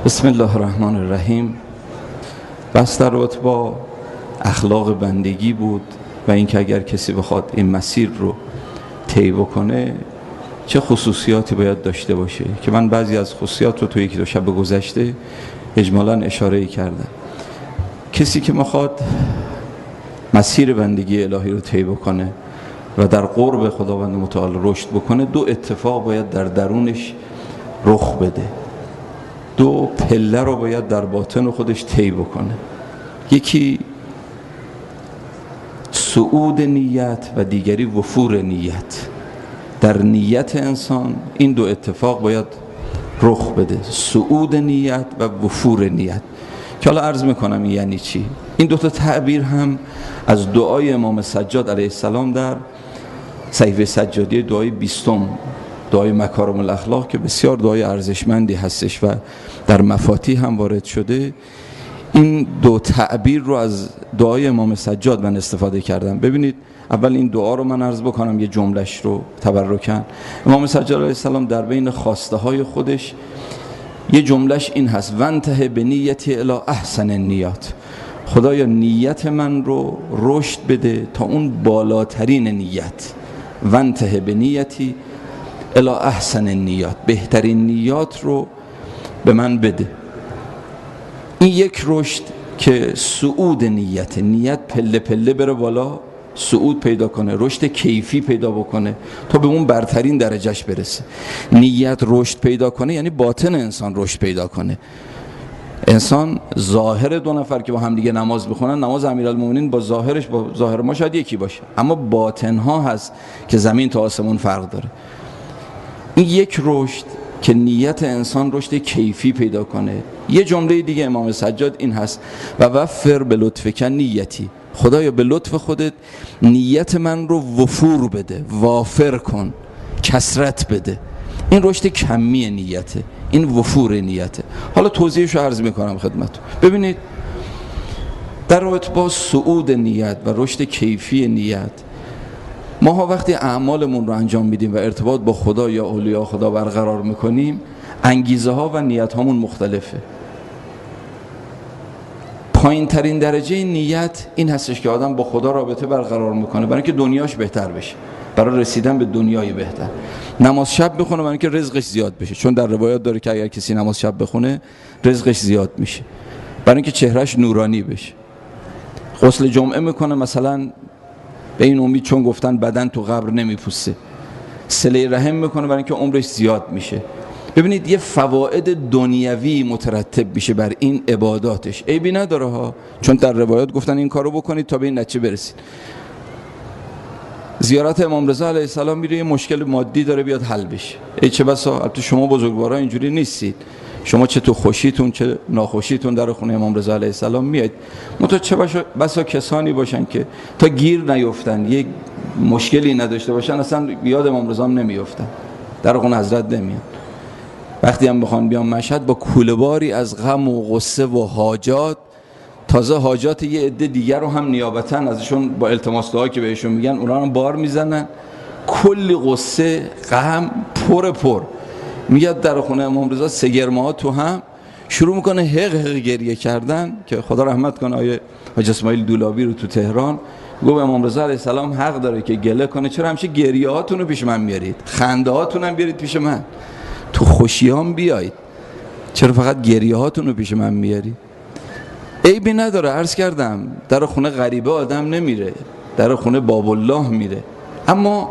بسم الله الرحمن الرحیم. بحث در رابطه با اخلاق بندگی بود و اینکه اگر کسی بخواد این مسیر رو طی بکنه چه خصوصیاتی باید داشته باشه، که من بعضی از خصوصیات رو تو یکی دو شب گذشته اجمالاً اشاره کردم. کسی که میخواد مسیر بندگی الهی رو طی بکنه و در قرب خداوند متعال رشد بکنه، دو اتفاق باید در درونش رخ بده، دو پله رو باید در باطن خودش طی بکنه. یکی صعود نیت و دیگری وفور نیت. در نیت انسان این دو اتفاق باید رخ بده، صعود نیت و وفور نیت، که حالا عرض میکنم یعنی چی. این دو تا تعبیر هم از دعای امام سجاد علیه السلام در صحیفه سجادی دعای 20، دعای مکارم الاخلاق، که بسیار دعای ارزشمندی هستش و در مفاتیح هم وارد شده. این دو تعبیر رو از دعای امام سجاد من استفاده کردم. ببینید، اول این دعا رو من عرض بکنم، یه جملش رو تبرکن. امام سجاد علیه السلام در بین خواسته های خودش یه جملش این هست: وانتهی بنیتی الی احسن النیات. خدایا نیت من رو رشد بده تا اون بالاترین نیت. وانتهی بنیتی الی احسن النیات، بهترین نیات رو به من بده. این یک رشد که صعود نیت پله پله بره بالا، صعود پیدا کنه، رشد کیفی پیدا بکنه تا به اون برترین درجهش برسه. نیت رشد پیدا کنه یعنی باطن انسان رشد پیدا کنه. انسان ظاهر دو نفر که با هم دیگه نماز بخونن، نماز امیرالمومنین با ظاهرش با ظاهر ما شاید یکی باشه، اما باطنها هست که زمین تا آسمون فرق داره. این یک رشد که نیت انسان رشد کیفی پیدا کنه. یه جمله دیگه امام سجاد این هست: و وفر به لطفک نیتی. خدایا به لطف خودت نیت من رو وفور بده، وافر کن، کثرت بده. این رشد کمی نیته، این وفور نیته. حالا توضیحش رو عرض میکنم خدمتتون. ببینید، در رابطه با صعود نیت و رشد کیفی نیت، ما وقتی اعمالمون رو انجام میدیم و ارتباط با خدا یا اولیاء خدا برقرار میکنیم، انگیزه ها و نیت هامون مختلفه. پایین ترین درجه نیت این هستش که آدم با خدا رابطه برقرار میکنه برای اینکه دنیاش بهتر بشه، برای رسیدن به دنیای بهتر. نماز شب بخونه برای اینکه رزقش زیاد بشه، چون در روایات داره که اگر کسی نماز شب بخونه رزقش زیاد میشه، برای اینکه چهرهش نورانی بشه. غسل جمعه میکنه مثلا به این امید چون گفتن بدن تو قبر نمیپوسه. صله رحم میکنه برای اینکه عمرش زیاد میشه. ببینید، یه فواید دنیوی مترتب میشه بر این عباداتش. عیبی نداره ها، چون در روایات گفتن این کارو بکنید تا به این نتیجه برسید. زیارت امام رضا علیه السلام میره، یه مشکل مادی داره بیاد حل بشه. ای چه بسا، البته شما بزرگوارا اینجوری نیستید، شما چه تو خوشیتون چه ناخوشیتون در خونه امام رضا علیه السلام میاد. منتها چه بسا کسانی باشن که تا گیر نیفتن، یک مشکلی نداشته باشن، اصلا یاد امام رضا هم نمیافتن، در خونه حضرت نمیان. وقتی هم بخوان بیان مشهد با کوله‌باری از غم و غصه و حاجات، تازه حاجات یه عده دیگر رو هم نیابتاً ازشون با التماس دعا که بهشون میگن اونا هم بار میزنن، کلی غصه غم پر میاد در خونه امام رضا. سگرماها تو هم شروع میکنه حق گریه کردن، که خدا رحمت کنه آیه حاج اسماعیل دولابی رو تو تهران گفت امام رضا علیه السلام حق داره که گله کنه، چرا همیشه گریه هاتون رو پیش من میارید، خنده هاتون هم بیارید پیش من، تو خوشیام بیایید، چرا فقط گریه هاتون رو پیش من میارید؟ عیبی نداره، عرض کردم در خونه غریبه آدم نمیره، در خونه باب الله میره. اما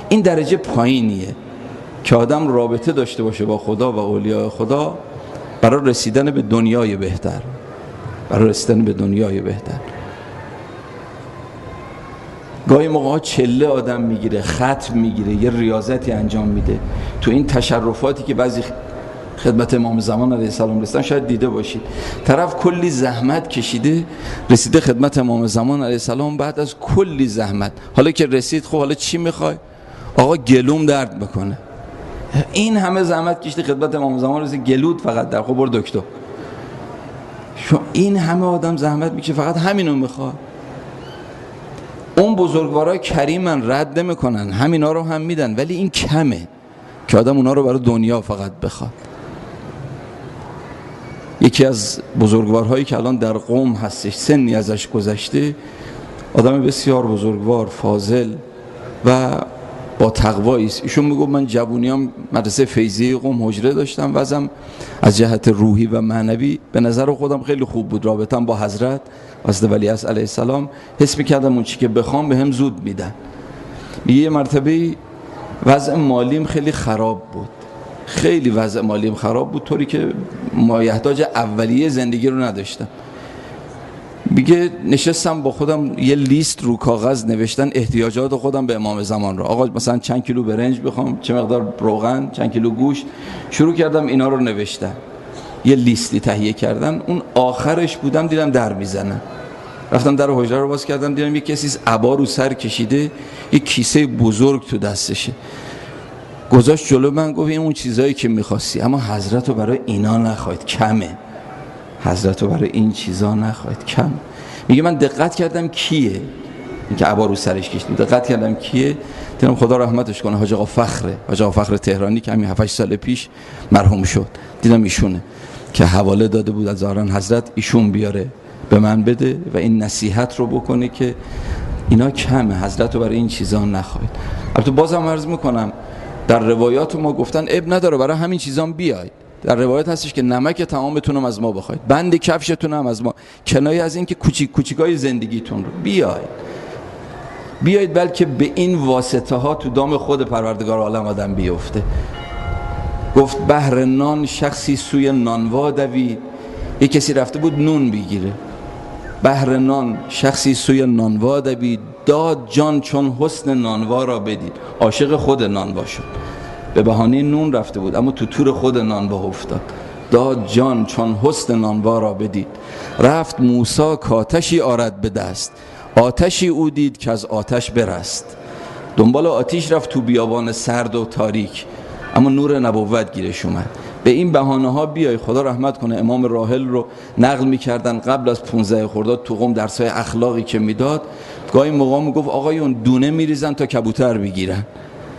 این درجه پایینیه که آدم رابطه داشته باشه با خدا و اولیاء خدا برای رسیدن به دنیای بهتر، برای رسیدن به دنیای بهتر. گاهی موقع چله آدم میگیره، ختم میگیره، یه ریاضتی انجام میده. تو این تشرفاتی که بعضی خدمت امام زمان علیه السلام رسیدن شاید دیده باشید، طرف کلی زحمت کشیده رسیده خدمت امام زمان علیه السلام، بعد از کلی زحمت حالا که رسید، خب حالا چی میخوای؟ آقا گلوم درد میکنه. این همه زحمت کشیدی خدمت امام زمان رسید، گلوت فقط در، خب برو دکتر. این همه آدم زحمت میکشه فقط همینو میخواد. اون بزرگوارای کریمن، رد نمیکنن، همینا رو هم میدن، ولی این کمه که آدم اونا رو برای دنیا فقط بخواد. یکی از بزرگوارهایی که الان در قم هستش، سنی ازش گذشته، آدم بسیار بزرگوار، فاضل و با تقوایی است. ایشون میگفت من جوونیام مدرسه فیضیه قم حجره داشتم، وضعم از جهت روحی و معنوی به نظر خودم خیلی خوب بود، رابطم با حضرت ولیعصر علیه السلام، حس میکردم اون چی که بخوام به هم زود میدن. یه مرتبه وضع مالیم خیلی خراب بود، خیلی وضع مالیم خراب بود، طوری که مایحتاج اولیه زندگی رو نداشتم. میگه نشستم با خودم یه لیست رو کاغذ نوشتن احتیاجات خودم به امام زمان رو. آقا مثلا چند کیلو برنج بخوام، چه مقدار روغن، چند کیلو گوشت. شروع کردم اینا رو نوشتن، یه لیستی تهیه کردن. اون آخرش بودم دیدم در میزنن. رفتم در حجره رو باز کردم، دیدم یه کسی عبا رو سر کشیده، یه کیسه بزرگ تو دستشه، گذاشت جلو من، گفت این اون چیزایی که می‌خواستی، اما حضرت رو برای اینا نخواید، کمه. حضرت رو برای این چیزا نخواید، کم. میگه من دقت کردم کیه این که عبا رو سرش کشید، دقت کردم کیه، دیدم خدا رحمتش کنه حاج آقا فخر تهرانی که همین 7 سال پیش مرحوم شد. دیدم ایشونه که حواله داده بود از ظاهرا حضرت، ایشون بیاره به من بده و این نصیحت رو بکنه که اینا کمه، حضرت رو برای این چیزا نخواید. البته بازم عرض میکنم در روایات ما گفتن اب نداره برای همین چیزام بیاید. در روایت هستش که نمک تمامتون هم از ما بخواید، بند کفشتون هم از ما، کنایه از این که کوچیکای زندگیتون رو بیایید، بلکه به این واسطه ها تو دام خود پروردگار عالم آدم بیفته. گفت بهر نان شخصی سوی نانوا دوید، یک کسی رفته بود نون بگیره، بهر نان شخصی سوی نانوا دوید، داد جان چون حسن نانوا را بدید. عاشق خود نانوا شد، به بهانه نون رفته بود اما تو تور خود نانوا افتاد. داد جان چون حسن نانوا را بدید، رفت موسی کاتشی آرد به دست، آتشی او دید که از آتش برست. دنبال آتش رفت تو بیابان سرد و تاریک، اما نور نبوت گیرش اومد. به این بهانه ها بیای. خدا رحمت کنه امام راحل رو نقل می‌کردن قبل از 15 خرداد تو قم، درسای اخلاقی که میداد، گاهی موقع میگفت آقایون دونه میریزن تا کبوتر بگیرن،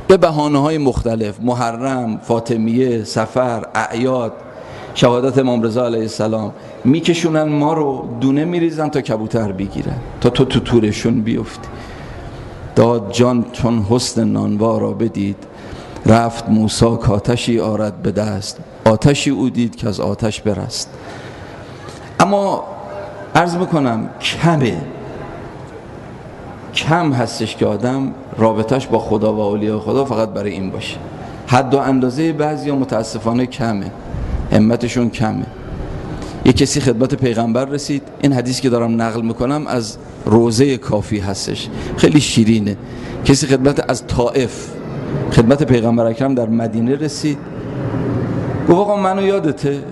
به بهانه‌های مختلف، محرم، فاطمیه، سفر، اعیاد، شهادت امام رضا علیه السلام، میکشونن ما رو، دونه میریزن تا کبوتر بگیرن، تا تو تورشون بیفتی. داد جان چون حسن نانوا را بدید، رفت موسی کاتشی آرد به دست، آتشی او دید که از آتش برست. اما عرض میکنم کم هستش که آدم رابطش با خدا و اولیاء خدا فقط برای این باشه. حد و اندازه بعضیا متاسفانه کمه، همتشون کمه. یک کسی خدمت پیغمبر رسید، این حدیث که دارم نقل میکنم از روضه کافی هستش، خیلی شیرینه. کسی از طائف خدمت پیغمبر اکرم در مدینه رسید، گفت آقا منو یادته؟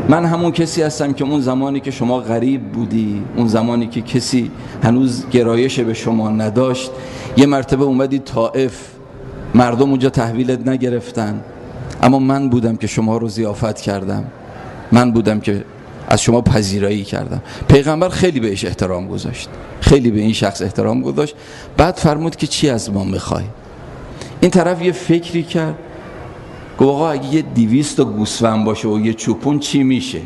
من همون کسی هستم که اون زمانی که شما غریب بودی، اون زمانی که کسی هنوز گرایش به شما نداشت، یه مرتبه اومدی طائف، مردم اونجا تحویلت نگرفتن، اما من بودم که شما رو ضیافت کردم، من بودم که از شما پذیرایی کردم. پیغمبر خیلی بهش احترام گذاشت، خیلی به این شخص احترام گذاشت. بعد فرمود که چی از ما میخوای؟ این طرف یه فکری کرد، گفت آقا اگه یه 200 گوسفند باشه و یه چوپون چی میشه؟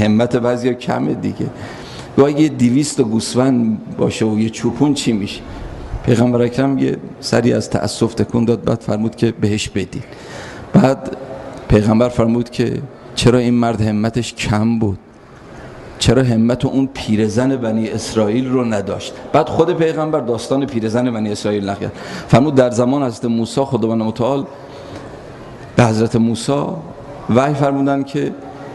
همت بعضیا کمه دیگه. گفت اگه یه 200 گوسفند باشه و یه چوپون چی میشه؟ پیغمبر اکرم یه سری از تأسف تکون داد، بعد فرمود که بهش بدید. بعد پیغمبر فرمود که چرا این مرد همتش کم بود؟ چرا همت اون پیرزن بنی اسرائیل رو نداشت؟ بعد خود پیغمبر داستان پیرزن بنی اسرائیل نقل کرد. فرمود در زمان حضرت موسی خداوند متعال به حضرت موسی وحی فرمودن که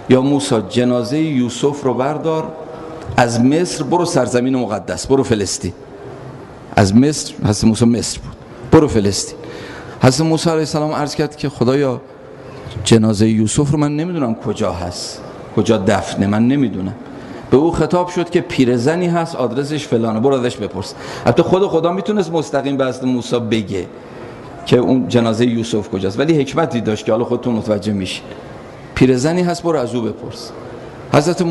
یا موسی جنازه یوسف رو بردار، از مصر برو سرزمین مقدس، برو فلسطین. از مصر، حضرت موسی مصر بود، برو فلسطین. حضرت موسی علیه السلام عرض کرد که خدایا جنازه یوسف رو من نمیدونم کجا هست، کجا دفنه، من نمیدونم. به او خطاب شد که پیرزنی هست آدرسش فلانه، برو ازش بپرس. البته خود خدا میتونست مستقیم به حضرت موسی بگه که اون جنازه یوسف کجاست، ولی حکمتی داشت که حالا خودتون متوجه میشین. پیرزنی هست برو از او بپرس. حضرت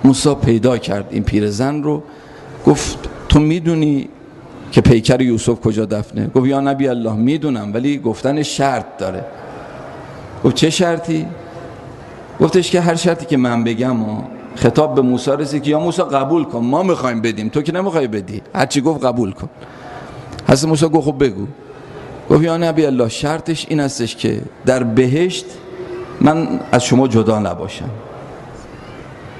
موسی پیدا کرد این پیرزن رو، گفت تو میدونی که پیکر یوسف کجا دفنه؟ گفت یا نبی الله میدونم، ولی گفتن شرط داره. گفت چه شرطی؟ گفتش که هر شرطی که من بگم خطاب به موسی رسید که یا موسی قبول کن، ما میخوایم بدیم، تو که نمیخوای بدی، هرچی گفت قبول کن. حضرت موسی گفت خب بگو. گفت یا نبی الله، شرطش این هستش که در بهشت من از شما جدا نباشم،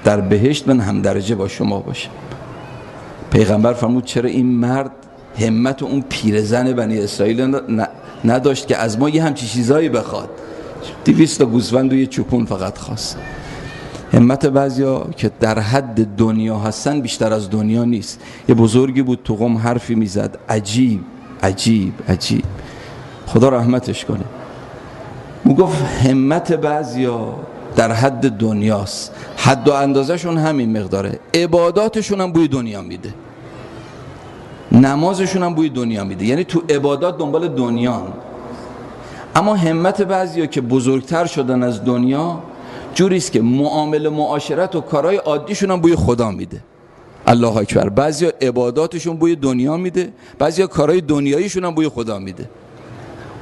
در بهشت من هم درجه با شما باشم. پیغمبر فرمود چرا این مرد همت اون پیرزن بنی اسرائیل نداشت که از ما یه همچی چیزایی بخواد؟ 200 تا گوسفند و یه چوپون فقط خواست. همت بعضیا که در حد دنیا هستن بیشتر از دنیا نیست. یه بزرگی بود تو قم حرفی میزد عجیب عجیب عجیب، خدا رحمتش کنه. میگفت همت بعضیا در حد دنیاست، حد و اندازهشون همین مقداره، عباداتشون هم بوی دنیا میده، نمازشون هم بوی دنیا میده، یعنی تو عبادات دنبال دنیان. اما همت بعضیا که بزرگتر شدن از دنیا جوریست که معامله معاشرت و کارهای عادیشون هم بوی خدا میده. الله اکبر. بعضیا عباداتشون بوی دنیا میده، بعضیا کارهای دنیاییشون هم بوی خدا میده.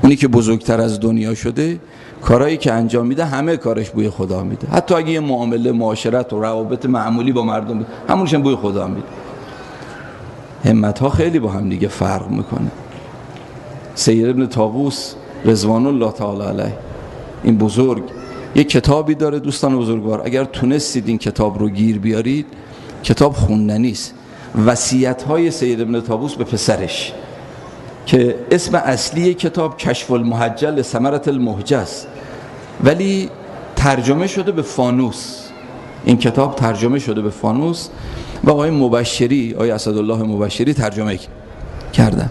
اونی که بزرگتر از دنیا شده کارهایی که انجام میده همه کارش بوی خدا میده، حتی اگه یه معامله معاشرت و روابط معمولی با مردم بود همونش هم بوی خدا میده. همت ها خیلی با هم دیگه فرق میکنه. سید ابن طاووس رضوان الله تعالی علیه، این بزرگ، یک کتابی داره دوستان بزرگوار، اگر تونستید این کتاب رو گیر بیارید، کتاب خوندنی است، وصیت های سید ابن طاووس به پسرش، که اسم اصلی کتاب کشف المحجل ثمرة المحجز، ولی ترجمه شده به فانوس. این کتاب ترجمه شده به فانوس و آقای مبشری، آقای اسدالله مبشری ترجمه کردن.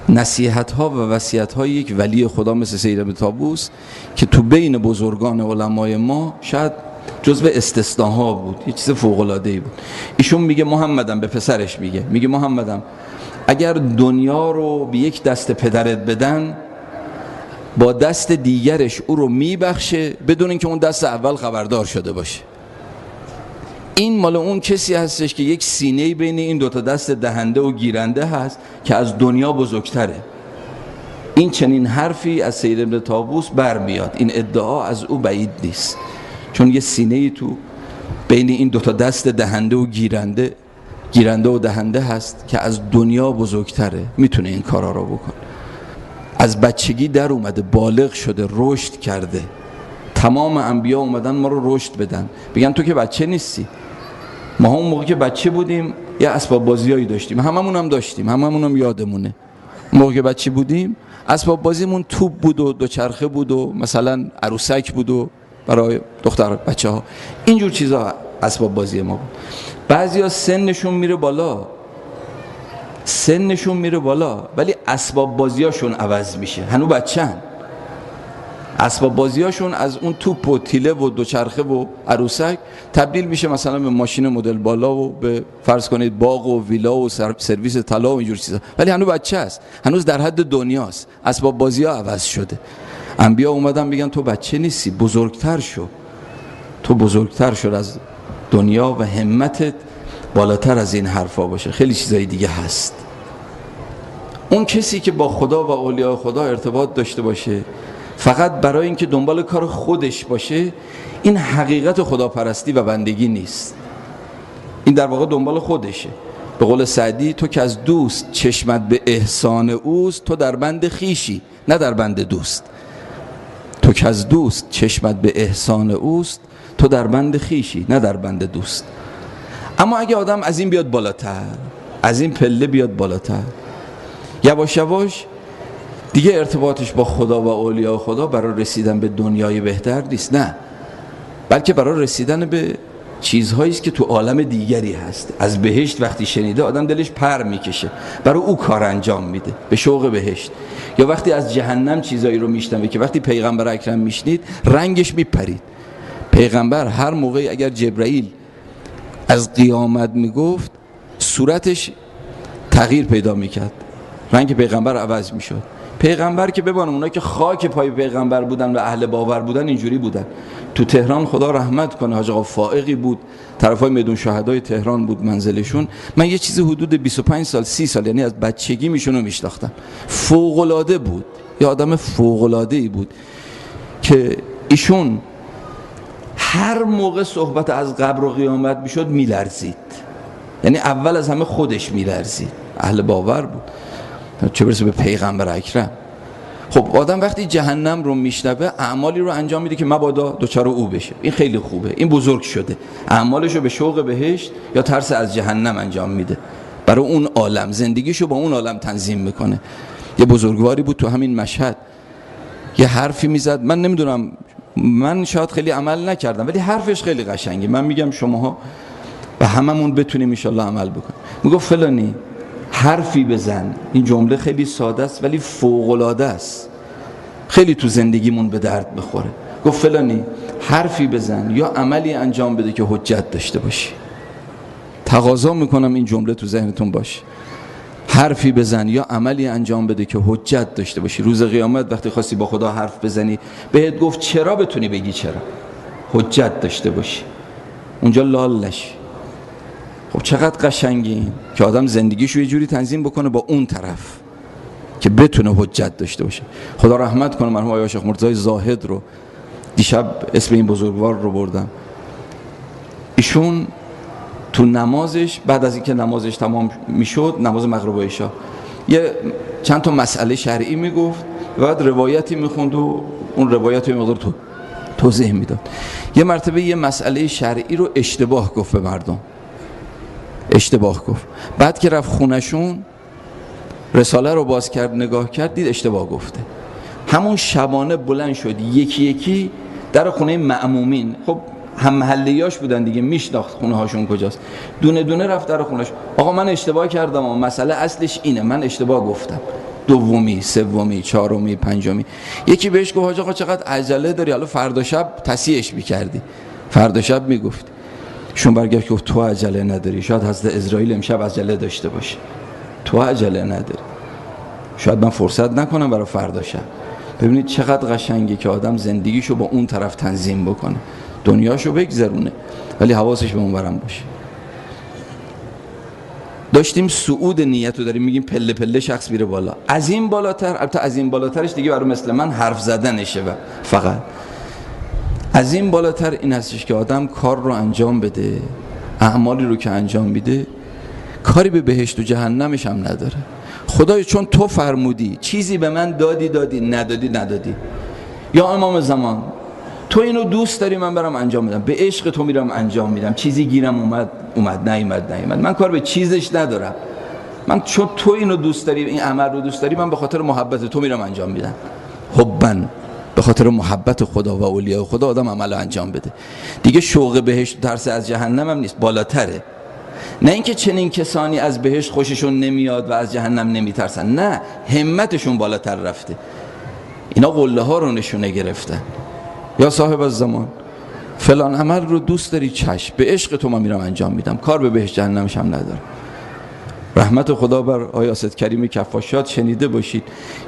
نصیحت ها و وصیت های یک ولی خدا مثل سید ابن طاووس که تو بین بزرگان علمای ما شاید جزو استثناها بود، یه چیز فوق العاده ای بود. ایشون میگه محمدم، به پسرش میگه محمدم اگر دنیا رو به یک دست پدرت بدن، با دست دیگرش او رو میبخشه بدون اینکه اون دست اول خبردار شده باشه. این مال اون کسی هستش که یک سینه بین این دوتا دست دهنده و گیرنده هست که از دنیا بزرگتره. این چنین حرفی از سید ابن طاووس برمیاد، این ادعا از او بعید نیست، چون یه سینه تو بین این دوتا دست دهنده و گیرنده و دهنده هست که از دنیا بزرگتره، میتونه این کارا رو بکنه. از بچگی در اومده، بالغ شده، رشد کرده. تمام انبیا اومدن ما رو رشد بدن، بگن تو که بچه نیستی. ما اون موقع که بچه بودیم یه اسباب بازیایی داشتیم، هممون هم داشتیم، هممون هم یادمونه. اون موقع که بچه بودیم اسباب بازیمون توپ بود و دوچرخه بود و مثلا عروسک بود و برای دختر بچه ها اینجور چیزا اسباب بازی ما بود. بعضیا سنشون میره بالا ولی اسباب بازیاشون عوض میشه، هنوز بچه‌ن. اسباب بازیاشون از اون توپ و تیله و دوچرخه و عروسک تبدیل میشه مثلا به ماشین مدل بالا و به فرض کنید باغ و ویلا و سرویس طلا و اینجور چیزا، ولی هنوز بچه است، هنوز در حد دنیاست. اسباب بازی‌ها عوض شده. انبیا اومدن میگن تو بچه نیستی، بزرگتر شو، تو بزرگتر شو از دنیا و همتت بالاتر از این حرفا باشه. خیلی چیزای دیگه هست. اون کسی که با خدا و اولیاء خدا ارتباط داشته باشه فقط برای اینکه دنبال کار خودش باشه، این حقیقت خداپرستی و بندگی نیست. این در واقع دنبال خودشه. به قول سعدی تو که از دوست چشمت به احسان اوست، تو در بند خیشی نه در بند دوست. تو که از دوست چشمت به احسان اوست، تو در بند خیشی نه در بند دوست. اما اگه آدم از این بیاد بالاتر، از این پله بیاد بالاتر، یواش یواش دیگه ارتباطش با خدا و اولیاء خدا برای رسیدن به دنیای بهتر نیست، نه، بلکه برای رسیدن به چیزهایی است که تو عالم دیگری هست. از بهشت وقتی شنیده آدم دلش پر میکشه، برای او کار انجام میده به شوق بهشت. یا وقتی از جهنم چیزایی رو میشنوه که وقتی پیغمبر اکرم میشنید رنگش میپرید. پیغمبر هر موقعی اگر جبرائیل از قیامت میگفت صورتش تغییر پیدا میکرد، رنگ پیغمبر عوض میشد. پیغمبر که ببانم اونا که خاک پای پیغمبر بودن و اهل باور بودن اینجوری بودن. تو تهران خدا رحمت کنه حاج آقا فائقی بود، طرفای میدون شهدای تهران بود منزلشون. من یه چیزی حدود 25 سال 30 سال یعنی از بچگی میشونو میشناختم. فوق العاده بود، یه آدم فوق العاده ای بود که ایشون هر موقع صحبت از قبر و قیامت میشد میلرزید، یعنی اول از همه خودش میلرزید. اهل باور بود، چه برسه به پیغمبر اکرم. خب آدم وقتی جهنم رو میشنوه اعمالی رو انجام میده که مبادا دچار او بشه. این خیلی خوبه، این بزرگ شده، اعمالش رو به شوق بهشت یا ترس از جهنم انجام میده، برای اون عالم زندگیشو با اون عالم تنظیم میکنه. یه بزرگواری بود تو همین مشهد، یه حرفی میزد، من نمیدونم، من شاید خیلی عمل نکردم ولی حرفش خیلی قشنگه، من میگم شماها و هممون بتونیم ان شاء الله عمل بکنیم. میگفت فلانی حرفی بزن، این جمله خیلی ساده است ولی فوق العاده است، خیلی تو زندگیمون به درد بخوره. گفت فلانی حرفی بزن یا عملی انجام بده که حجت داشته باشی. تقاضا میکنم این جمله تو ذهنتون باشه، حرفی بزن یا عملی انجام بده که حجت داشته باشی. روز قیامت وقتی خواستی با خدا حرف بزنی بهت گفت چرا، بتونی بگی چرا، حجت داشته باشی، اونجا لال نشی. خب چقدر قشنگه این که آدم زندگیشو یه جوری تنظیم بکنه با اون طرف که بتونه حجت داشته باشه. خدا رحمت کنه مرحوم آقای شیخ مرتضی زاهد رو، دیشب اسم این بزرگوار رو بردم. ایشون تو نمازش بعد از اینکه نمازش تمام میشد، نماز مغرب و عشا، یه چند تا مسئله شرعی میگفت و بعد روایتی میخوند و اون روایت رو مقدار توضیح میداد. یه مرتبه یه مسئله شرعی رو اشتباه گفت به مردم، اشتباه گفت. بعد که رفت خونشون رساله رو باز کرد نگاه کرد دید اشتباه گفته. همون شبانه بلند شد یکی یکی در خونه مأمومین، خب هم محلیاش بودن دیگه، میشناخت خونه هاشون کجاست، دونه دونه رفت در خونش. آقا من اشتباه کردم و مسئله اصلش اینه، من اشتباه گفتم، دومی، سومی، چهارمی، پنجمی. یکی بهش گفت حاج آقا چقدر عجله داری، حالا فردا شب تصحیحش می‌کردی، فردا شب میگفتی. شون برگشت گفت تو عجله نداری، شاید حضرت اسرائیل امشب عجله داشته باشه، تو عجله نداری، شاید من فرصت نکنم برای فردا شب. ببینید چقدر قشنگه که آدم زندگیشو با اون طرف تنظیم بکنه، دنیاشو بگذرونه ولی حواسش به اون برم باشه. داشتیم صعود نیت رو داریم میگیم، پله پله شخص میره بالا. از این بالاتر، البته از این بالاترش دیگه برای مثل من حرف زدنشه و فقط از این بالاتر این هستش که آدم کار رو انجام بده، اعمالی رو که انجام میده کاری به بهشت و جهنمش هم نداره. خدای چون تو فرمودی چیزی به من دادی ندادی، یا امام زمان تو اینو دوست داری من برم انجام میدم، به عشق تو میرم انجام میدم، چیزی گیرم اومد نیامد، من کار به چیزش ندارم، من چون تو اینو دوست داری، این عمل رو دوست داری، من به خاطر محبت تو میرم انجام میدم. حبن، به خاطر محبت خدا و اولیاء خدا آدم عمل انجام بده دیگه. شوق بهشت و ترس از جهنم هم نیست، بالاتره. نه اینکه چنین کسانی از بهشت خوششون نمیاد و از جهنم نمیترسن، نه، همتشون بالاتر رفته، اینا قله ها رو نشونه گرفتن. یا صاحب الزمان فلان عمل رو دوست داری، چشم، به عشق تو من میرم انجام میدم، کار به بهشت جهنمش هم ندارم. رحمت خدا بر آقای سید کریم کفاشات، شنیده باشید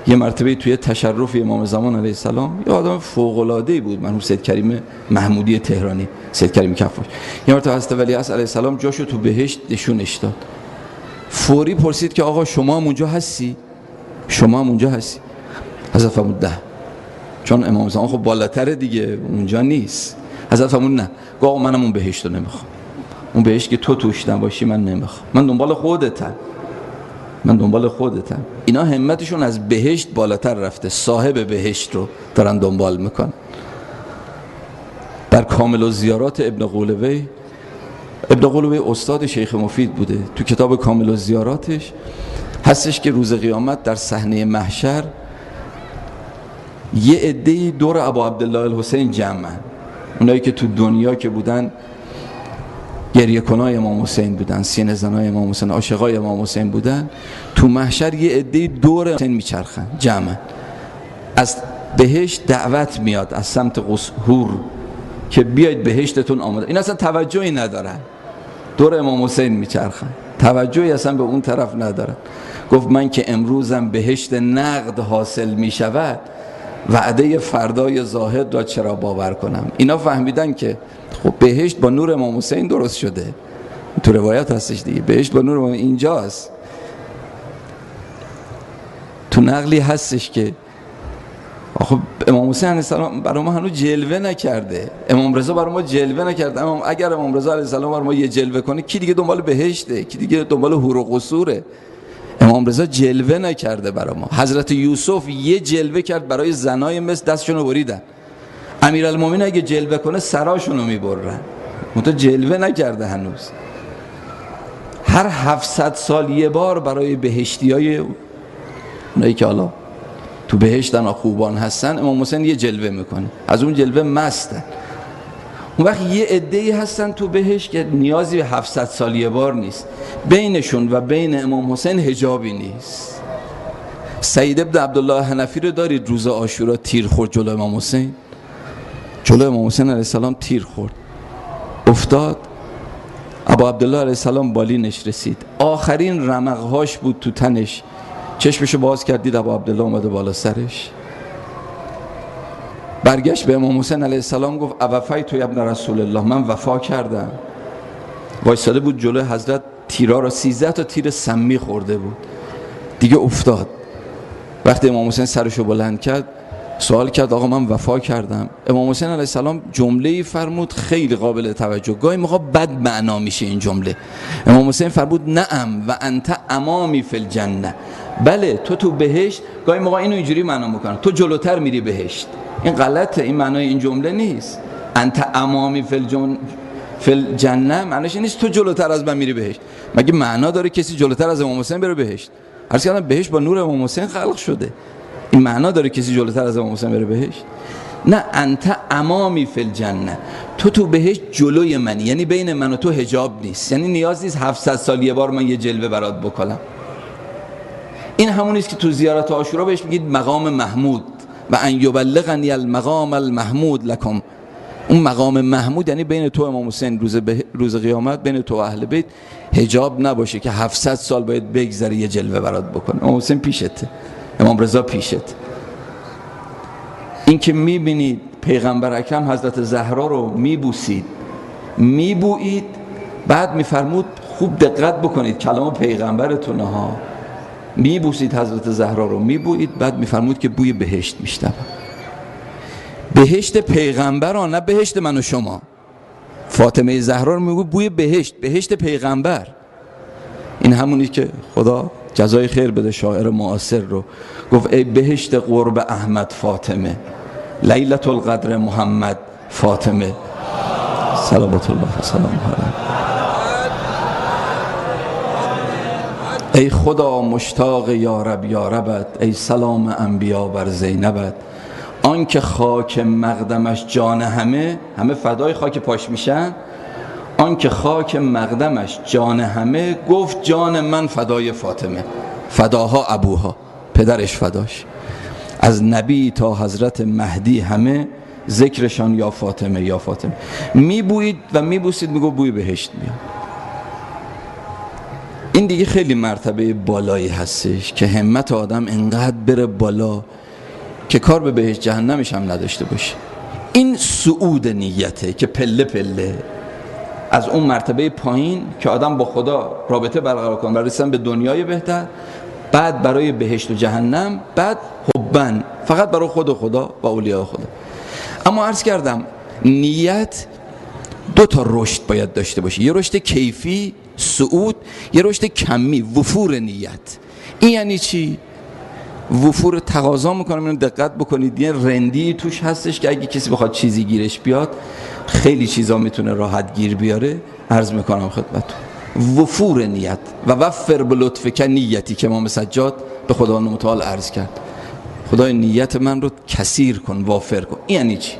یه مرتبه توی تشرف امام زمان علیه السلام، یه آدم فوق العاده بود مرحوم سید کریم محمودی تهرانی، سید کریم کفاش، یه مرتبه حضرت ولیعصر علیه السلام جاشو تو بهشت نشونش داد. فوری پرسید که آقا شما هم اونجا هستی؟ شما هم اونجا هستی؟ حضرت فرمود نه، چون امام زمان خب بالاتره دیگه، اونجا نیست. حضرت فرمود نه، گفت آقا منم اون بهشت رو نمیخوام، اون بهشت که تو توش نباشی من نمیخوام، من دنبال خودتم. اینا همتشون از بهشت بالاتر رفته، صاحب بهشت رو دارن دنبال میکن. در کامل الزیارات ابن قولوی استاد شیخ مفید بوده، تو کتاب کامل الزیاراتش هستش که روز قیامت در صحنه محشر یه عده‌ای دور ابا عبدالله الحسین جمعن، اونایی که تو دنیا که بودن گریه کنای امام حسین بودن، سینه زنای امام حسین، عاشقای امام حسین بودن، تو محشر یه عده‌ای دور حسین میچرخن جمعن. از بهشت دعوت میاد از سمت قصور که بیاید بهشتتون آماده. این اصلا توجهی ندارن، دور امام حسین میچرخن، توجهی اصلا به اون طرف ندارن. گفت من که امروزم بهشت نقد حاصل میشود، وعده فردای زاهد را چرا باور کنم. اینا فهمیدن که خب بهشت با نور امام حسین درست شده، تو روایت هستش دیگه، بهشت با نور امام اینجاست. تو نقلی هستش که آخه امام حسین علیه السلام برای ما هنوز جلوه نکرده، امام رضا برای ما جلوه نکرده. اگر امام رضا علیه السلام برای ما یه جلوه کنه، کی دیگه دنبال بهشته؟ کی دیگه دنبال حور و قصوره؟ امام رضا جلوه نکرده برای ما. حضرت یوسف یه جلوه کرد برای زنای مصر، دستشون رو بریدن. امیرالمومنین اگه جلوه کنه سراشون رو میبرن، منتها جلوه نکرده هنوز. هر 700 سال یه بار برای بهشتیای اونایی که حالا تو بهشتن خوبان هستن، امام حسین یه جلوه میکنه، از اون جلوه مستن. اون وقت یه عده‌ای هستن تو بهشت که نیازی به 700 سال یه بار نیست، بینشون و بین امام حسین حجابی نیست. سعید ابن عبدالله حنفی رو دارید روز عاشورا تیر خورد جلو امام حسین، جلو امام حسین علیه السلام تیر خورد، افتاد، ابا عبدالله علیه السلام بالینش رسید، آخرین رمقهاش بود تو تنش، چشمشو باز کرد دید ابا عبدالله اومده بالا سرش، برگشت به امام حسین علیه السلام گفت اوفیت یا ابن رسول الله، من وفا کردم. وایساده بود جلوی حضرت، تیرا را 13 تا تیر سمی خورده بود، دیگه افتاد. وقتی امام حسین سرشو بلند کرد سوال کرد آقا من وفا کردم. امام حسین علیه السلام جمله‌ای فرمود خیلی قابل توجه، گاهی موقع بد معنا میشه این جمله. امام حسین فرمود نعم و انت امامی فی الجنه، بله تو بهشت. گاهی موقع اینو اینجوری معنا میکنن تو جلوتر میری بهشت، این غلطه، این معنای این جمله نیست. انت امامی فی الجنه معنیش نیست تو جلوتر از من میری بهشت. مگه معنا داره کسی جلوتر از امام حسین بره بهشت؟ عرض کردم بهشت با نور امام حسین خلق شده، این معنا داره کسی جلوتر از امام حسین بره بهشت؟ نه، انت امامی فی الجنه، تو بهشت جلوی منی، یعنی بین من و تو حجاب نیست، یعنی نیاز نیست 700 سال یه بار من یه جلوه برات بکنم. این همون است که تو زیارت عاشورا بهش میگید مقام محمود، و ان یبلغنی المقام المحمود لکم. اون مقام محمود یعنی بین تو امام حسین روز قیامت، بین تو و اهل بیت حجاب نباشه که 700 سال باید بگذره یه جلوه برات بکنه. امام حسین پیشته، امام رضا پیشت. این که میبینید پیغمبر اکرم حضرت زهرا رو میبویید، بعد میفرمود خوب دقت بکنید کلام پیغمبرتون ها، میبوسید حضرت زهرا رو میبویید، بعد میفرمود که بوی بهشت میشنوم. بهشت پیغمبر ها، نه بهشت من و شما. فاطمه زهرا رو میگه بوی بهشت پیغمبر. این همونی که خدا جزای خیر بده شاعر معاصر رو، گفت ای بهشت قرب احمد فاطمه، لیلة القدر محمد فاطمه، صلوات الله و سلامه علیه. ای خدا مشتاق یاربت، ای سلام انبیا بر زینبت. آن که خاک مقدمش جان همه فدای خاک پاش میشن، آن که خاک مقدمش جان همه، گفت جان من فدای فاطمه، فداها ابوها، پدرش فداش. از نبی تا حضرت مهدی همه، ذکرشان یا فاطمه یا فاطمه. میبویید و میبوسید، میگو بوی بهشت میاد. این دیگه خیلی مرتبه بالایی هستش که همت آدم انقدر بره بالا که کار به بهشت جهنمش هم نداشته باشه. این صعود نیته که پله پله از اون مرتبه پایین که آدم با خدا رابطه برقرار کنه برای رسیدن به دنیای بهتر، بعد برای بهشت و جهنم، بعد حبن فقط برای خدا و اولیاء خدا. اما عرض کردم نیت 2 تا رشد باید داشته باشه، یه رشد کیفی صعود، یه رشد کمی وفور نیت. این یعنی چی؟ وفور تقاضا میکنم اینو دقت بکنید، یه رندی توش هستش که اگه کسی بخواد چیزی گیرش بیاد خیلی چیزا میتونه راحت گیر بیاره. عرض میکنم خدمتتون وفور نیت و وفر بلطفک نیتی که امام سجاد به خداوند متعال عرض کرد، خدای نیت من رو کثیر کن، وافر کن. این یعنی چی؟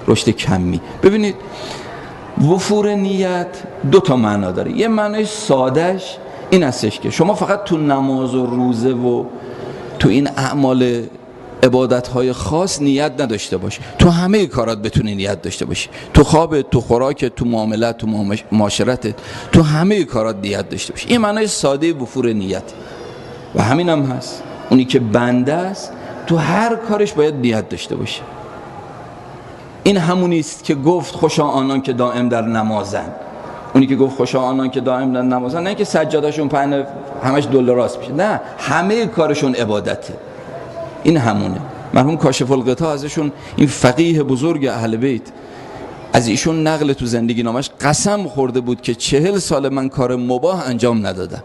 رشد کمی. ببینید وفور نیت 2 تا معنا داره. یه معنای سادهش این هستش که شما فقط تو نماز و روزه و تو این اعمال عبادت‌های خاص نیت نداشته باش، تو همه کارات بتونی نیت داشته باشی، تو خوابت، تو خوراکت، تو معاملات، تو معاشرتت، تو همه کارات نیت داشته باشی. این معنای ساده وفور نیت. و همین هم هست، اونی که بنده است تو هر کارش باید نیت داشته باشه. این همونی است که گفت خوشا آنان که دائم در نمازن. اونی که گفت خوشا آنان که دائم در نمازن، نه که سجادهشون همش دل راست میشه، نه، همه کارشون عبادته. این همونه. مرحوم کاشف الغطا ازشون، این فقیه بزرگ اهل بیت، از ایشون نقل تو زندگی نامش، قسم خورده بود که 40 سال من کار مباح انجام ندادم.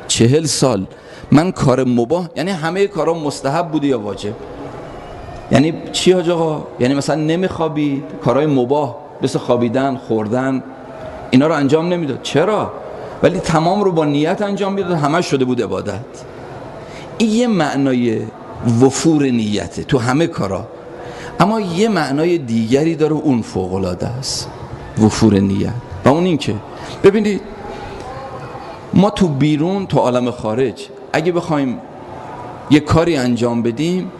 40 سال من کار مباح، یعنی همه کارا مستحب بوده یا واجب. یعنی چی حاج آقا؟ یعنی مثلا نمیخوابید، کارهای مباح مثل خوابیدن، خوردن، اینا رو انجام نمیداد. چرا؟ ولی تمام رو با نیت انجام میداد، همه شده بود عبادت. این یه معنای وفور نیته تو همه کارا. اما یه معنای دیگری داره، اون فوق العاده است، وفور نیت. و اون این که ببینید ما تو بیرون، تو عالم خارج، اگه بخوایم یه کاری انجام بدیم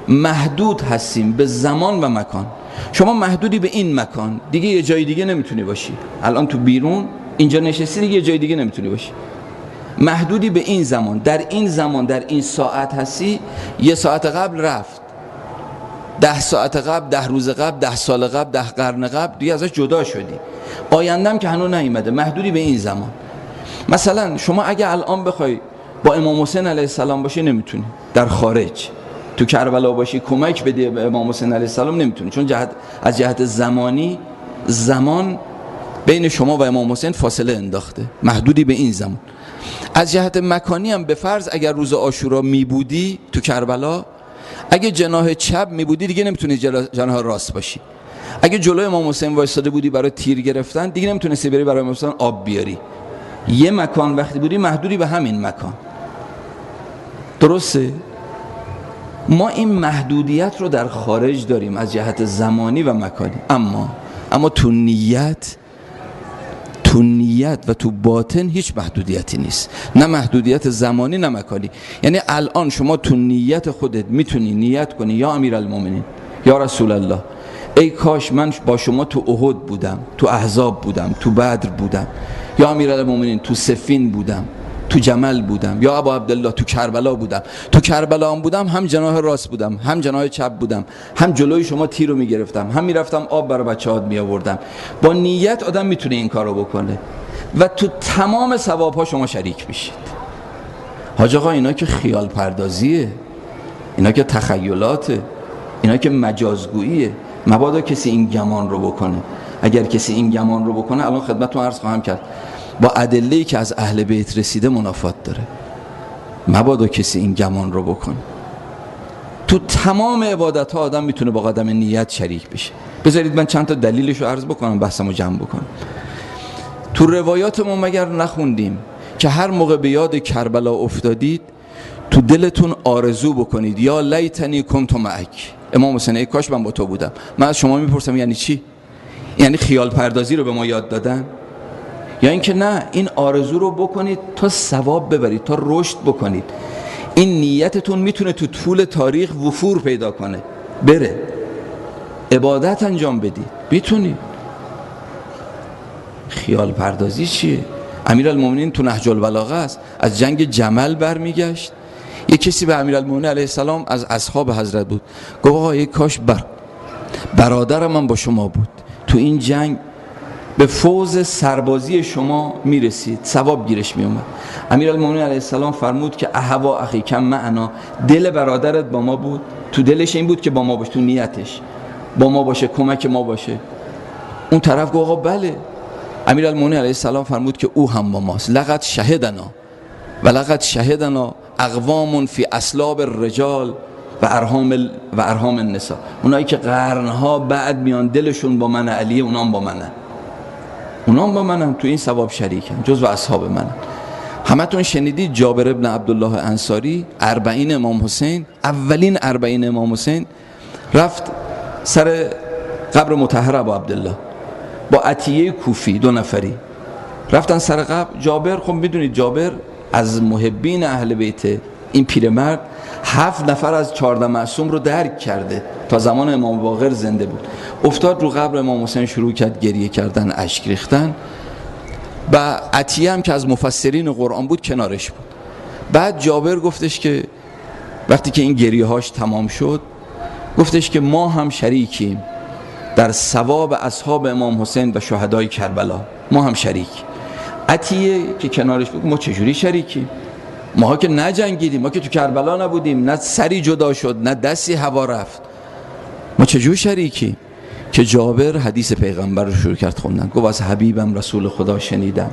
محدود هستیم به زمان و مکان. شما محدودی به این مکان، دیگه یه جای دیگه نمیتونی باشی. الان تو بیرون اینجا نشستی، دیگه یه جای دیگه نمیتونی باشی. محدودی به این زمان، در این زمان، در این ساعت هستی. یه ساعت قبل رفت، 10 ساعت قبل، 10 روز قبل، 10 سال قبل، 10 قرن قبل، دیگه ازش جدا شدی. آیندهم که هنوز نیومده، محدودی به این زمان. مثلا شما اگه الان بخوای با امام حسین علیه السلام باشی نمیتونی، در خارج تو کربلا باشی کمک بدی به امام حسین علیه السلام نمیتونی، چون از جهت زمانی، زمان بین شما و امام حسین فاصله انداخته، محدودی به این زمان. از جهت مکانی هم به فرض اگر روز عاشورا میبودی تو کربلا، اگه جناح چپ میبودی دیگه نمیتونی جناح راست باشی. اگه جلوی امام حسین وایساده بودی برای تیر گرفتن، دیگه نمیتونستی بری برای امام حسین آب بیاری. یه مکان وقتی بودی محدودی به همین مکان. درسته؟ ما این محدودیت رو در خارج داریم از جهت زمانی و مکانی. اما تو نیت و تو باطن هیچ محدودیتی نیست، نه محدودیت زمانی نه مکانی. یعنی الان شما تو نیت خودت میتونی نیت کنی یا امیرالمومنین، یا رسول الله، ای کاش من با شما تو احد بودم، تو احزاب بودم، تو بدر بودم، یا امیرالمومنین تو صفین بودم، تو جمل بودم، یا ابا عبدالله تو کربلا بودم. تو کربلا هم بودم، هم جناح راست بودم، هم جناح چپ بودم، هم جلوی شما تیر رو میگرفتم، هم میرفتم آب برای بچه‌هات میآوردم. با نیت آدم میتونه این کارو بکنه و تو تمام ثواب‌ها شما شریک میشید. حاج آقا اینا که خیال پردازیه، اینا که تخیلاته، اینا که مجازگوییه. مبادا کسی این گمان رو بکنه. اگر کسی این گمان رو بکنه، الان خدمتتون عرض خواهم کرد، با ادله‌ای که از اهل بیت رسیده منافات داره. مبادا کسی این گمان رو بکنه. تو تمام عبادت‌ها آدم میتونه با قدم نیت شریک بشه. بذارید من چند تا دلیلش رو عرض بکنم، بحثمو جمع بکنم. تو روایات ما مگر نخوندیم که هر موقع به یاد کربلا افتادید تو دلتون آرزو بکنید یا لیتنی کنت معک، امام حسین ای کاش من با تو بودم. من از شما میپرسم یعنی چی؟ یعنی خیال پردازی رو به ما یاد دادن؟ یا اینکه نه، این آرزو رو بکنید تا ثواب ببرید، تا رشد بکنید. این نیتتون میتونه تو طول تاریخ وفور پیدا کنه، بره عبادت انجام بدید، میتونید. خیال پردازی چیه؟ امیرالمومنین تو نهج البلاغه است، از جنگ جمل برمیگشت. یک کسی به امیرالمومنین علیه السلام از اصحاب حضرت بود، گفت آقا یک کاش برادرم من با شما بود، تو این جنگ به فوز سربازی شما میرسید، ثواب گیرش میومد. امیرالمومنین علیه السلام فرمود که احوا اخی کم معنا، دل برادرت با ما بود، تو دلش این بود که با ما باشه، تو نیتش با ما باشه، کمک ما باشه. اون طرف گفت آقا بله. امیرالمومنین علیه السلام فرمود که او هم با ماست. لقد شهدنا اقوام فی اصلاب الرجال و ارحام النساء، اونایی که قرنها بعد میان دلشون با من علی، اونام با منن، تو این ثواب شریکن، جزو اصحاب منن. همتون شنیدید جابر ابن عبدالله انصاری، 40 امام حسین، اولین 40 امام حسین، رفت سر قبر مطهر ابو عبدالله با عطیه کوفی، 2 نفری رفتن سر قبر. جابر، خب میدونید جابر از محبین اهل بیت، این پیرمرد 7 نفر از 14 معصوم رو درک کرده، تا زمان امام باقر زنده بود. افتاد رو قبر امام حسین، شروع کرد گریه کردن، اشک ریختن. و عطیه هم که از مفسرین قرآن بود کنارش بود. بعد جابر گفتش که وقتی که این گریه هاش تمام شد، گفتش که ما هم شریکیم در ثواب اصحاب امام حسین و شهدای کربلا، ما هم شریک. عطیه که کنارش بود، ما چجوری شریکیم؟ ما که نجنگیدیم، ما که تو کربلا نبودیم، نه سری جدا شد نه دستی هوا رفت، ما چجور شریکی؟ که جابر حدیث پیغمبر رو شروع کرد خوندن، گفت از حبیبم رسول خدا شنیدم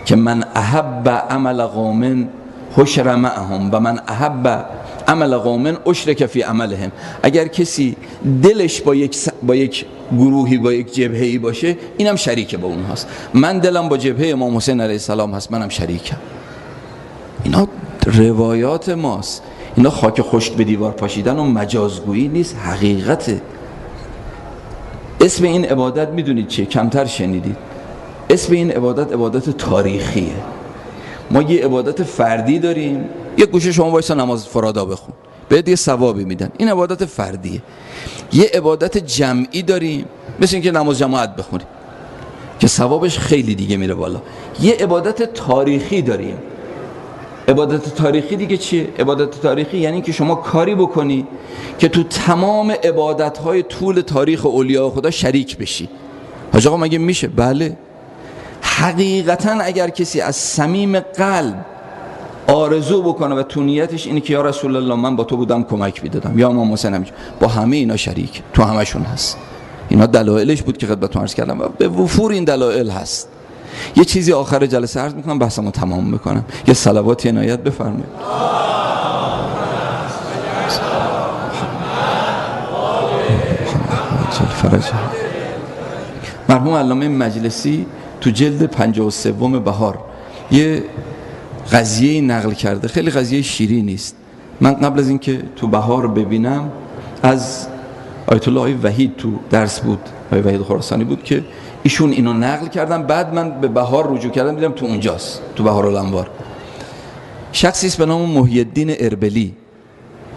که من احب عمل قوم حشر معهم و من احب عمل قوم اشرک فی عملهم. اگر کسی دلش با یک گروهی، با یک جبهه‌ای باشه، اینم شریک با اونهاست. من دلم با جبهه امام حسین علیه السلام هست، منم شریکم. اینا روایات ماست، اینا خاک خشک به دیوار پاشیدن و مجازگویی نیست، حقیقته. اسم این عبادت میدونید چیه؟ کمتر شنیدید. اسم این عبادت تاریخیه. ما یه عبادت فردی داریم، یه گوشه شما وایسا نماز فرادا بخون، بهت یه ثوابی میدن، این عبادت فردیه. یه عبادت جمعی داریم، مثل اینکه نماز جماعت بخونیم که ثوابش خیلی دیگه میره بالا. یه عبادت تاریخی داریم. عبادت تاریخی دیگه چیه؟ عبادت تاریخی یعنی که شما کاری بکنی که تو تمام عبادت‌های طول تاریخ اولیاء خدا شریک بشی. حاج آقا مگه میشه؟ بله. حقیقتاً اگر کسی از صمیم قلب آرزو بکنه و تو نیتش اینه که یا رسول الله من با تو بودم کمک میدادم، یا امام حسین با همه اینا شریک، تو همشون هست. اینا دلایلش بود که خدمتتون عرض کردم و به وفور این دلایل هست. یه چیزی آخر جلسه عرض میکنم، بحثمو تمام میکنم. یه صلواتی عنایت بفرمایید. مرحوم علامه مجلسی تو جلد 53 بهار یه قضیه نقل کرده، خیلی قضیه شیرین نیست. من قبل از اینکه تو بهار ببینم از آیت الله آقای وحید تو درس بود، آقای وحید خراسانی بود که ایشون اینو نقل کردن، بعد من به بهار رجوع کردم دیدم تو اونجاست، تو بهارالانوار. شخصی است به نام محی الدین اربلی،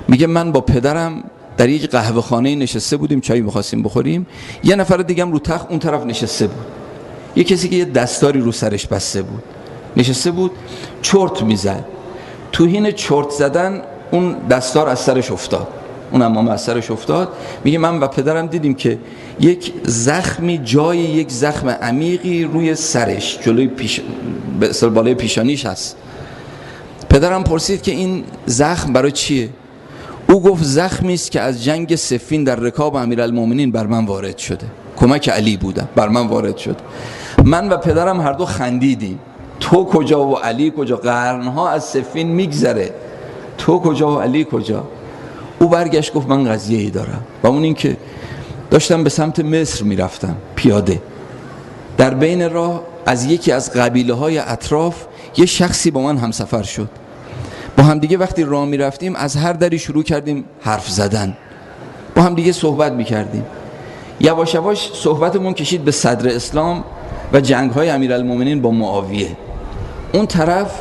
میگه من با پدرم در یک قهوه خانه نشسته بودیم، چای می‌خواستیم بخوریم، یه نفر دیگه هم رو تخت اون طرف نشسته بود، یه کسی که یه دستاری رو سرش بسته بود نشسته بود، چرت میزد. تو حین چرت زدن اون دستار از سرش افتاد، اون امامه از سرش افتاد. میگه من و پدرم دیدیم که یک زخمی، جای یک زخم عمیقی روی سرش جلوی بالای پیشانیش هست. پدرم پرسید که این زخم برای چیه؟ او گفت زخمی است که از جنگ صفین در رکاب امیرالمومنین بر من وارد شده، کمک علی بودم، بر من وارد شد. من و پدرم هر دو خندیدیم، تو کجا و علی کجا؟ قرنها از صفین میگذره، تو کجا و علی کجا؟ او برگشت گفت من قضیه ای دارم، و اون این که داشتم به سمت مصر میرفتم پیاده، در بین راه از یکی از قبیله های اطراف یه شخصی با من همسفر شد. با هم دیگه وقتی راه میرفتیم از هر دری شروع کردیم حرف زدن، با هم دیگه صحبت میکردیم. یواش یواش صحبتمون کشید به صدر اسلام و جنگ‌های امیرالمومنین با معاویه. اون طرف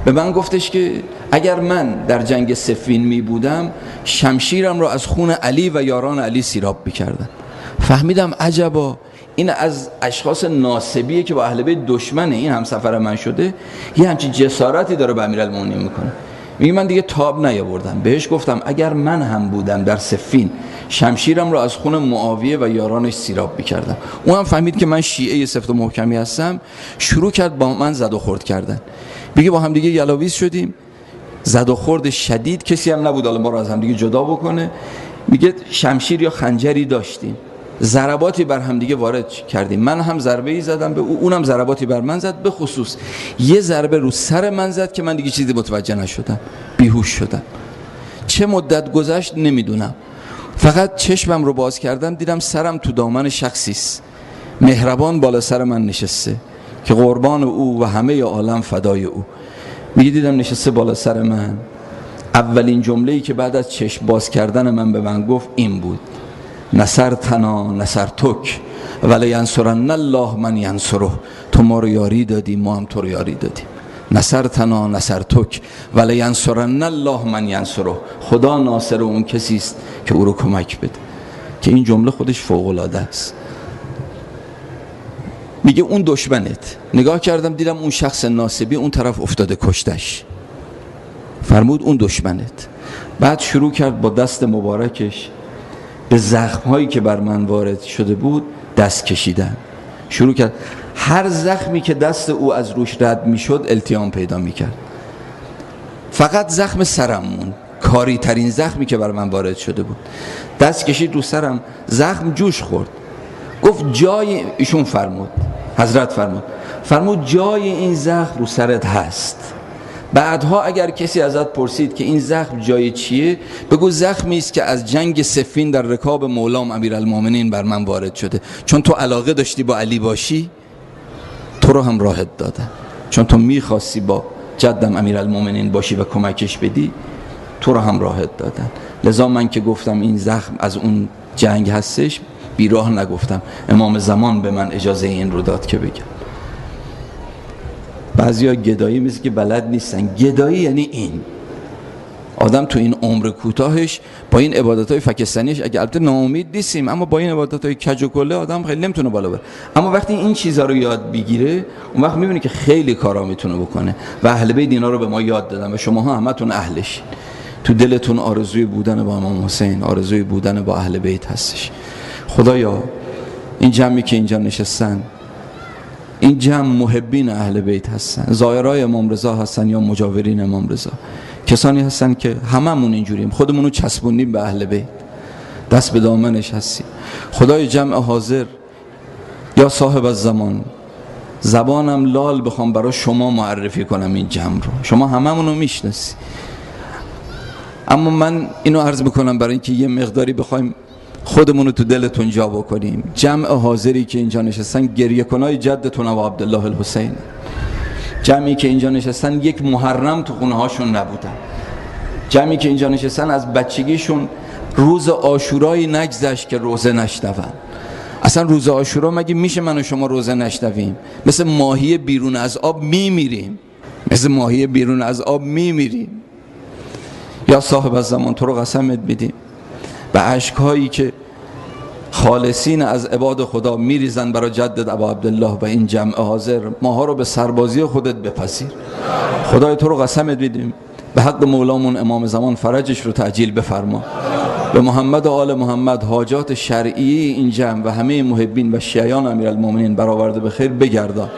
به من گفتش که اگر من در جنگ صفین می بودم شمشیرم را از خون علی و یاران علی سیراب می‌کردم. فهمیدم عجبا، این از اشخاص ناسبیه که با اهل بیت دشمنه، این همسفر من شده، یه همچین جسارتی داره به امیرالمومنین میکنه. میگه من دیگه تاب نیاوردم، بهش گفتم اگر من هم بودم در صفین شمشیرم رو از خون معاویه و یارانش سیراب میکردم. اون هم فهمید که من شیعه سفت و محکمی هستم، شروع کرد با من زد و خورد کردن. میگه با هم دیگه یلاویز شدیم، زد و خورد شدید، کسی هم نبود حالا ما رو از هم دیگه جدا بکنه. میگه شمشیر یا خنجری داشتیم، ضرباتی بر هم دیگه وارد کردیم، من هم ضربه‌ای زدم به او، اونم ضرباتی بر من زد، به خصوص یه ضربه رو سر من زد که من دیگه چیزی متوجه نشدم، بیهوش شدم. چه مدت گذشت نمیدونم، فقط چشمم رو باز کردم دیدم سرم تو دامن شخصی است مهربان بالا سر من نشسته که قربان او و همه عالم فدای او. میگه دیدم نشسته بالا سر من، اولین جمله‌ای که بعد از چشم باز کردن من به من گفت این بود: نصرتنا نصرتک ولینصرن الله من ینصره. تو ما رو یاری دادی، ما هم تو رو یاری دادیم. نصرتنا نصرتک ولینصرن الله من ینصره. خدا ناصر اون کسی است که او رو کمک بده. که این جمله خودش فوق العاده است. میگه اون دشمنت، نگاه کردم دیدم اون شخص ناسبی اون طرف افتاده کشتش. فرمود اون دشمنت. بعد شروع کرد با دست مبارکش به زخم‌هایی که بر من وارد شده بود دست کشیدن. شروع کرد هر زخمی که دست او از روش رد می‌شد التیام پیدا می‌کرد. فقط زخم سرم موند، کاری ترین زخمی که بر من وارد شده بود. دست کشید رو سرم، زخم جوش خورد. گفت جای ایشون فرمود، حضرت فرمود جای این زخم رو سرت هست. بعدها اگر کسی ازت پرسید که این زخم جای چیه، بگو زخمی است که از جنگ صفین در رکاب مولام امیرالمومنین بر من وارد شده. چون تو علاقه داشتی با علی باشی، تو رو هم راحت دادن. چون تو میخواستی با جدم امیرالمومنین باشی و کمکش بدی، تو رو هم راحت دادن. لذا من که گفتم این زخم از اون جنگ هستش، بیراه نگفتم. امام زمان به من اجازه این رو داد که بگم. بعضیا گدایی مثل که بلد نیستن. گدایی یعنی این آدم تو این عمر کوتاهش با این عبادت‌های فکستانیش، اگه البته ناامید نیستیم، اما با این عبادت‌های کج و کله آدم خیلی نمیتونه بالا بره. اما وقتی این چیزا رو یاد بگیره، اون وقت میبینی که خیلی کارا میتونه بکنه. و اهل بیت اینا رو به ما یاد دادن و شماها همتون اهلش. تو دلتون آرزوی بودن با امام حسین، آرزوی بودن با اهل بیت هستش. خدایا این جمعی که اینجا نشستن، این جمع محبین اهل بیت هستن، زائرای امام رضا هستن یا مجاورین امام رضا، کسانی هستن که هممون اینجوریم، خودمونو چسبونیم به اهل بیت، دست به دامنش هستیم. خدای جمع حاضر یا صاحب الزمان، زبانم لال بخوام برای شما معرفی کنم این جمع رو، شما هممونو میشناسی. اما من اینو عرض میکنم برای اینکه یه مقداری بخوایم خودمونو تو دلتون جا بکنیم. جمع حاضری که اینجا نشستن گریه کنای جدتون ابا عبدالله الحسین. جمعی که اینجا نشستن یک محرم تو خونه هاشون نبودن. جمعی که اینجا نشستن از بچگیشون روز عاشورایی نگذشت که روزه نشنون. اصلا روز عاشورا مگه میشه من و شما روزه نشنویم؟ مثل ماهی بیرون از آب میمیریم، مثل ماهی بیرون از آب میمیریم. یا صاحب الزمان، تو رو قسمت میدیم به اشکهایی که خالصین از عباد خدا میریزن برای جدد ابا عبدالله و این جمع حاضر، ماها رو به سربازی خودت بپذیر. خدای تو رو قسمت میدیم به حق مولامون امام زمان فرجش رو تعجیل بفرما. به محمد و آل محمد حاجات شرعی این جمع و همه محبین و شیعیان امیرالمومنین برآورده به خیر بگردان.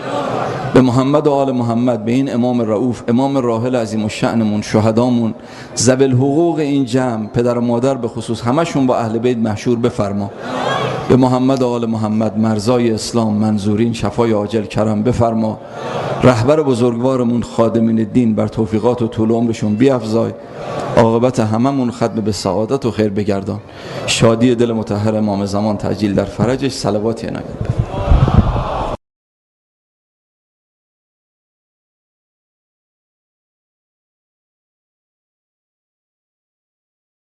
به محمد و آل محمد، به این امام رؤوف، امام راحل عظیم الشأنمون، شهدامون، ذوی الحقوق این جمع، پدر و مادر به خصوص، همشون با اهل بیت محشور بفرما. به محمد و آل محمد مرزای اسلام، منظورین، شفای عاجل کرم بفرما. رهبر بزرگوارمون خادمین دین بر توفیقات و طول عمرشون بیفزای. عاقبت هممون ختم به سعادت و خیر بگردان. شادی دل مطهر امام زمان تعجیل در فرجش. صلواتی عنایت.